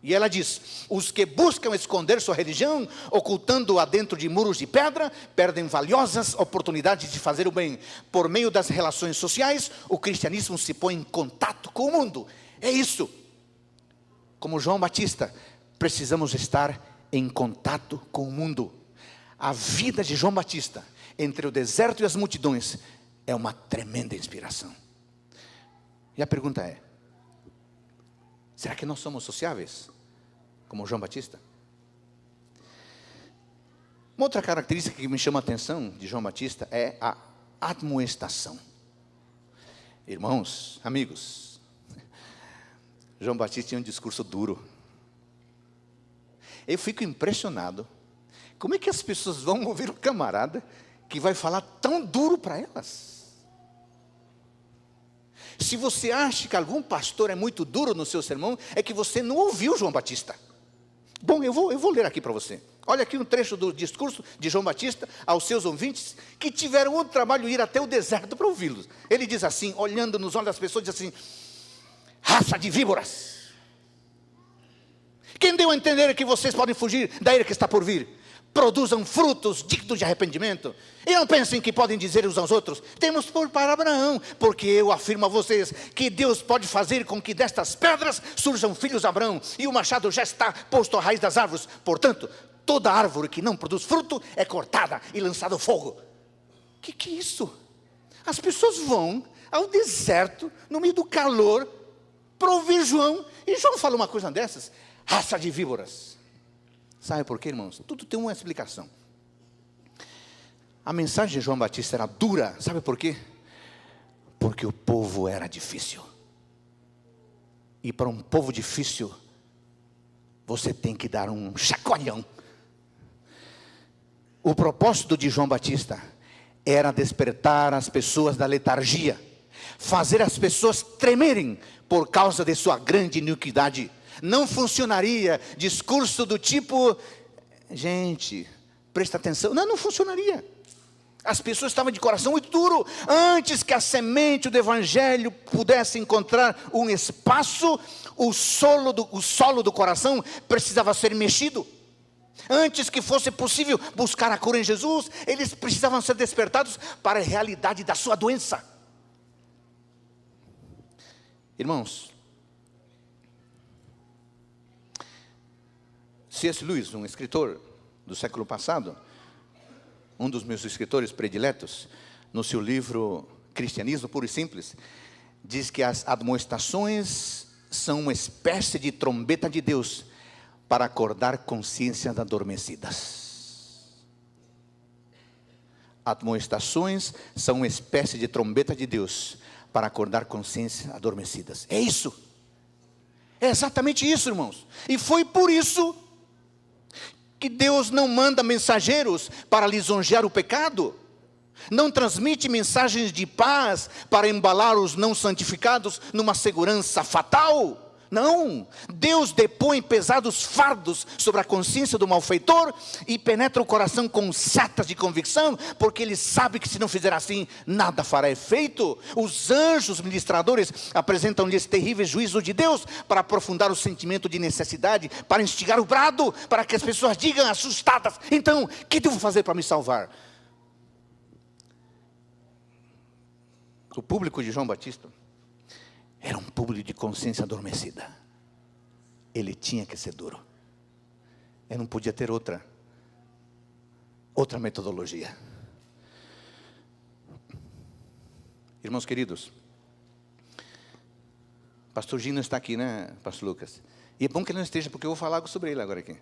E ela diz: os que buscam esconder sua religião, ocultando-a dentro de muros de pedra, perdem valiosas oportunidades de fazer o bem. Por meio das relações sociais, o cristianismo se põe em contato com o mundo. É isso. Como João Batista, precisamos estar em contato com o mundo. A vida de João Batista, entre o deserto e as multidões, é uma tremenda inspiração. E a pergunta é: será que nós somos sociáveis, como João Batista? Uma outra característica que me chama a atenção de João Batista é a admoestação. Irmãos, amigos, João Batista tinha um discurso duro. Eu fico impressionado. Como é que as pessoas vão ouvir um camarada que vai falar tão duro para elas? Se você acha que algum pastor é muito duro no seu sermão, é que você não ouviu João Batista. Bom, eu vou ler aqui para você. Olha aqui um trecho do discurso de João Batista aos seus ouvintes, que tiveram o trabalho de ir até o deserto para ouvi-los. Ele diz assim, olhando nos olhos das pessoas, diz assim: raça de víboras, quem deu a entender que vocês podem fugir da ira que está por vir? Produzam frutos dignos de arrependimento, e não pensem que podem dizer uns aos outros: temos por para Abraão, porque eu afirmo a vocês que Deus pode fazer com que destas pedras surjam filhos de Abraão, e o machado já está posto à raiz das árvores. Portanto, toda árvore que não produz fruto é cortada e lançada ao fogo. Que é isso? As pessoas vão ao deserto, no meio do calor, para ouvir João, e João fala uma coisa dessas: raça de víboras. Sabe por quê, irmãos? Tudo tem uma explicação. A mensagem de João Batista era dura. Sabe por quê? Porque o povo era difícil. E para um povo difícil, você tem que dar um chacoalhão. O propósito de João Batista era despertar as pessoas da letargia, fazer as pessoas tremerem por causa de sua grande iniquidade. Não funcionaria discurso do tipo: gente, presta atenção. Não funcionaria. As pessoas estavam de coração muito duro. Antes que a semente do evangelho pudesse encontrar um espaço, o solo do coração precisava ser mexido. Antes que fosse possível buscar a cura em Jesus, eles precisavam ser despertados para a realidade da sua doença. Irmãos, C.S. Lewis, um escritor do século passado, um dos meus escritores prediletos, no seu livro Cristianismo Puro e Simples, diz que as admoestações são uma espécie de trombeta de Deus para acordar consciências adormecidas. Admoestações são uma espécie de trombeta de Deus para acordar consciências adormecidas. É isso. É exatamente isso, irmãos. E foi por isso que Deus não manda mensageiros para lisonjear o pecado, não transmite mensagens de paz para embalar os não santificados numa segurança fatal. Não, Deus depõe pesados fardos sobre a consciência do malfeitor e penetra o coração com setas de convicção, porque Ele sabe que se não fizer assim, nada fará efeito. Os anjos ministradores apresentam-lhes terríveis juízos de Deus para aprofundar o sentimento de necessidade, para instigar o brado, para que as pessoas digam assustadas: então, o que devo fazer para me salvar? O público de João Batista era um público de consciência adormecida. Ele tinha que ser duro. Ele não podia ter outra metodologia. Irmãos queridos, pastor Gino está aqui, né, pastor Lucas? E é bom que ele não esteja, porque eu vou falar algo sobre ele agora aqui.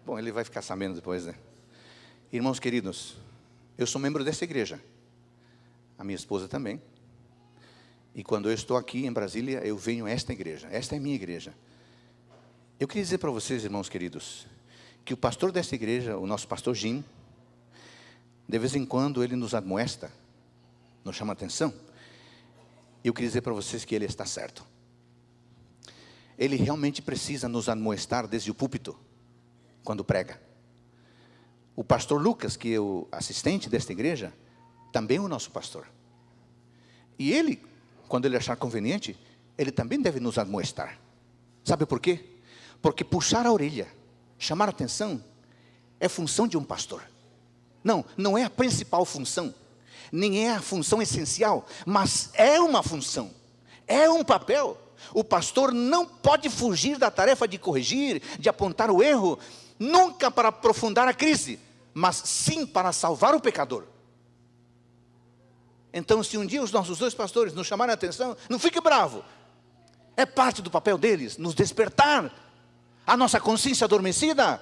Bom, ele vai ficar sabendo depois, né? Irmãos queridos, eu sou membro dessa igreja. A minha esposa também. E quando eu estou aqui em Brasília, eu venho a esta igreja. Esta é a minha igreja. Eu queria dizer para vocês, irmãos queridos, que o pastor desta igreja, o nosso pastor Jim, de vez em quando ele nos admoesta, nos chama a atenção. Eu queria dizer para vocês que ele está certo. Ele realmente precisa nos admoestar desde o púlpito, quando prega. O pastor Lucas, que é o assistente desta igreja, também é o nosso pastor. E ele, quando ele achar conveniente, ele também deve nos admoestar. Sabe por quê? Porque puxar a orelha, chamar a atenção, é função de um pastor. Não, não é a principal função, nem é a função essencial, mas é uma função, é um papel. O pastor não pode fugir da tarefa de corrigir, de apontar o erro, nunca para aprofundar a crise, mas sim para salvar o pecador. Então, se um dia os nossos dois pastores nos chamarem a atenção, não fique bravo. É parte do papel deles, nos despertar a nossa consciência adormecida.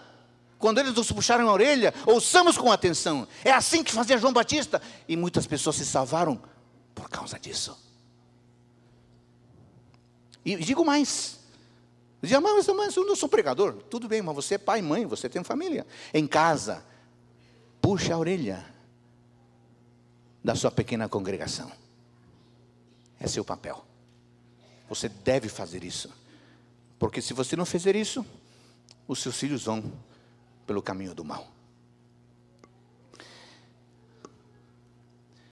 Quando eles nos puxaram a orelha, ouçamos com atenção. É assim que fazia João Batista. E muitas pessoas se salvaram por causa disso. E digo mais. Dizia, mas eu não sou pregador. Tudo bem, mas você é pai e mãe, você tem família. Em casa, puxa a orelha da sua pequena congregação. É seu papel. Você deve fazer isso. Porque se você não fizer isso, os seus filhos vão pelo caminho do mal.